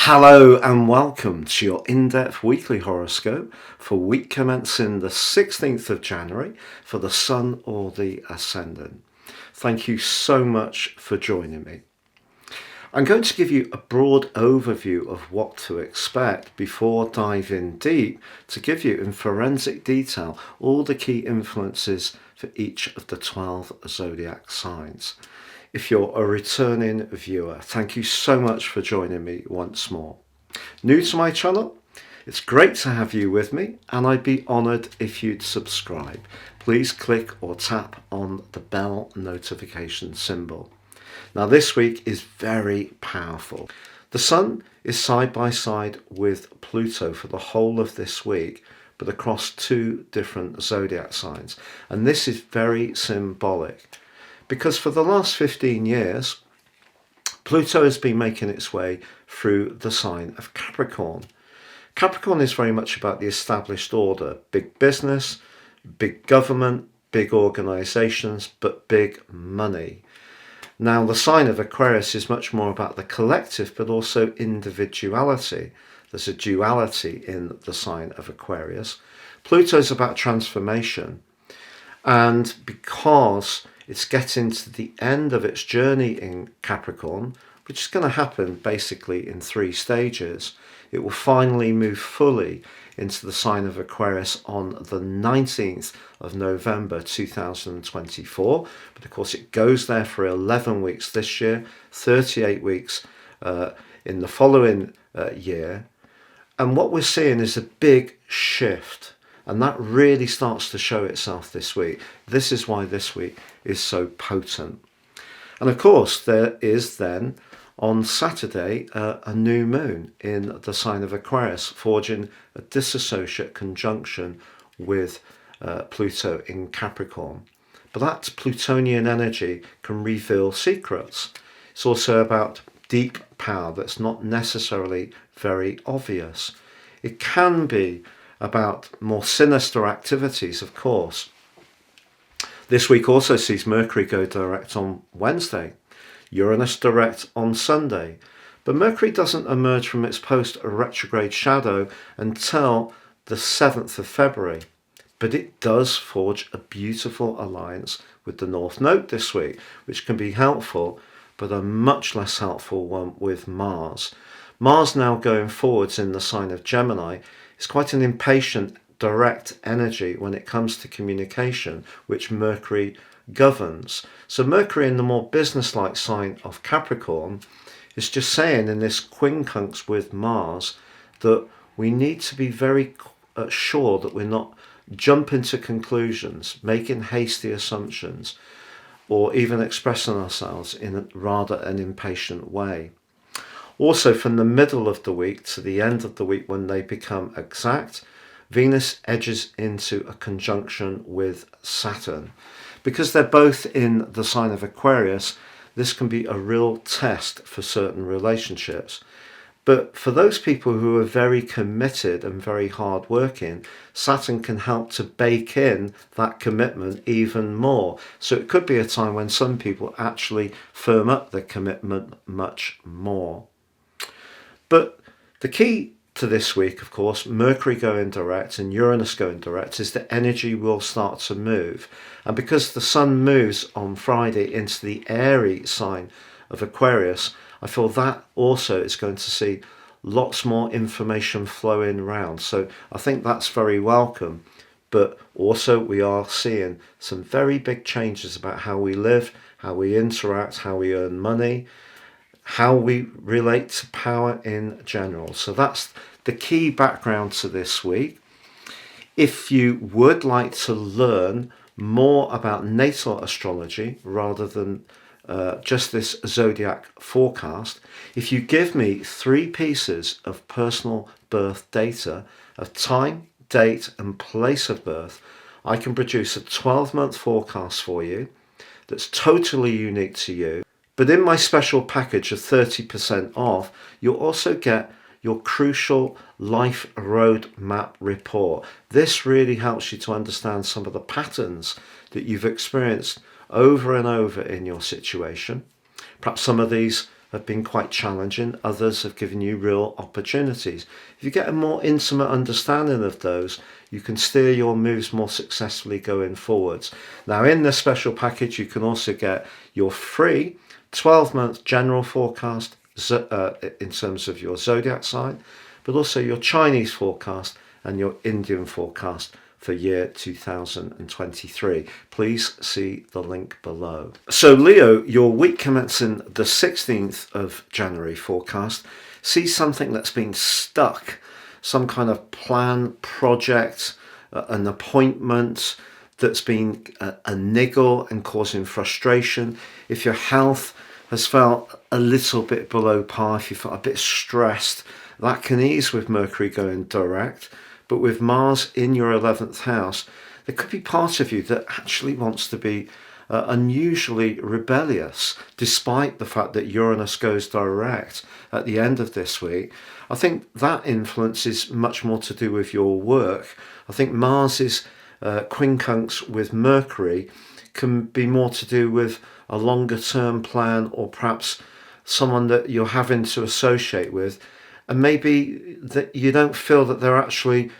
Hello and welcome to your in-depth weekly horoscope for week commencing the 16th of January for the Sun or the Ascendant. Thank you so much for joining me. I'm going to give you a broad overview of what to expect before diving deep to give you in forensic detail all the key influences for each of the 12 zodiac signs. If you're a returning viewer, thank you so much for joining me once more. New to my channel, it's great to have you with me and I'd be honoured if you'd subscribe. Please click or tap on the bell notification symbol. Now this week is very powerful. The Sun is side by side with Pluto for the whole of this week, but across two different zodiac signs. And this is very symbolic because for the last 15 years, Pluto has been making its way through the sign of Capricorn. Capricorn is very much about the established order, big business, big government, big organisations, but big money. Now, the sign of Aquarius is much more about the collective, but also individuality. There's a duality in the sign of Aquarius. Pluto is about transformation. And because it's getting to the end of its journey in Capricorn, which is going to happen basically in 3 stages, it will finally move fully into the sign of Aquarius on the 19th of November 2024. But of course it goes there for 11 weeks this year, 38 weeks in the following year. And what we're seeing is a big shift. And that really starts to show itself this week. This is why this week is so potent. And of course there is then on Saturday, a new moon in the sign of Aquarius, forging a disassociate conjunction with Pluto in Capricorn. But that Plutonian energy can reveal secrets. It's also about deep power that's not necessarily very obvious. It can be about more sinister activities, of course. This week also sees Mercury go direct on Wednesday, Uranus direct on Sunday, but Mercury doesn't emerge from its post-retrograde shadow until the 7th of February. But it does forge a beautiful alliance with the North Node this week, which can be helpful, but a much less helpful one with Mars. Mars now going forwards in the sign of Gemini is quite an impatient, direct energy when it comes to communication, which Mercury governs. So Mercury in the more business-like sign of Capricorn is just saying in this quincunx with Mars that we need to be very sure that we're not jumping to conclusions, making hasty assumptions, or even expressing ourselves in rather an impatient way. Also, from the middle of the week to the end of the week when they become exact, Venus edges into a conjunction with Saturn. Because they're both in the sign of Aquarius, this can be a real test for certain relationships. But for those people who are very committed and very hardworking, Saturn can help to bake in that commitment even more. So it could be a time when some people actually firm up their commitment much more. But the key to this week, of course, Mercury going direct and Uranus going direct, is that energy will start to move. And because the Sun moves on Friday into the airy sign of Aquarius, I feel that also is going to see lots more information flowing around. So I think that's very welcome. But also we are seeing some very big changes about how we live, how we interact, how we earn money, how we relate to power in general. So that's the key background to this week. If you would like to learn more about natal astrology rather than just this zodiac forecast, if you give me 3 pieces of personal birth data of time, date and place of birth, I can produce a 12-month forecast for you that's totally unique to you. But in my special package of 30% off, you'll also get your crucial life roadmap report. This really helps you to understand some of the patterns that you've experienced over and over in your situation. Perhaps some of these have been quite challenging, others have given you real opportunities. If you get a more intimate understanding of those, you can steer your moves more successfully going forwards. Now, in this special package, you can also get your free 12-month general forecast in terms of your zodiac sign, but also your Chinese forecast and your Indian forecast for year 2023. Please see the link below. So Leo, your week commencing the 16th of January forecast sees something that's been stuck, some kind of plan, project, an appointment that's been a niggle and causing frustration. If your health has felt a little bit below par, if you felt a bit stressed, that can ease with Mercury going direct. But with Mars in your 11th house, there could be part of you that actually wants to be unusually rebellious, despite the fact that Uranus goes direct at the end of this week. I think that influence is much more to do with your work. I think Mars's quincunx with Mercury can be more to do with a longer term plan, or perhaps someone that you're having to associate with, and maybe that you don't feel that they're actually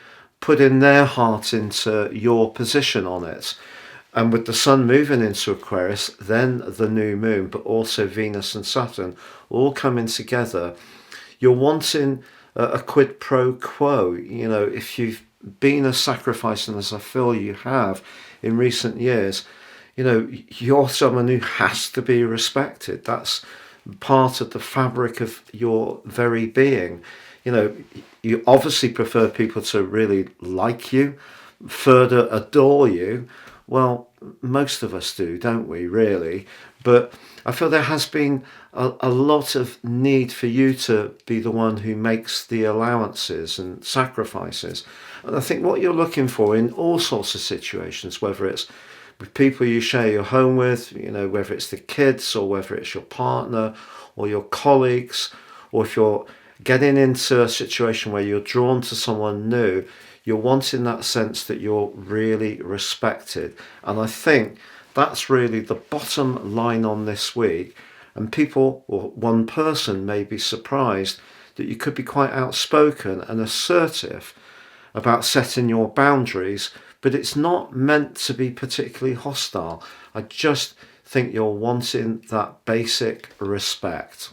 putting their heart into your position on it. And with the Sun moving into Aquarius, then the new moon, but also Venus and Saturn all coming together, you're wanting a quid pro quo. You know, if you've been a sacrifice, and as I feel you have in recent years, you know, you're someone who has to be respected. That's part of the fabric of your very being. You know, you obviously prefer people to really like you, further adore you. Well, most of us do, don't we, really? But I feel there has been a lot of need for you to be the one who makes the allowances and sacrifices. And I think what you're looking for in all sorts of situations, whether it's with people you share your home with, you know, whether it's the kids or whether it's your partner or your colleagues, or if you're getting into a situation where you're drawn to someone new, you're wanting that sense that you're really respected. And I think that's really the bottom line on this week. And people, or one person, may be surprised that you could be quite outspoken and assertive about setting your boundaries, but it's not meant to be particularly hostile. I just think you're wanting that basic respect.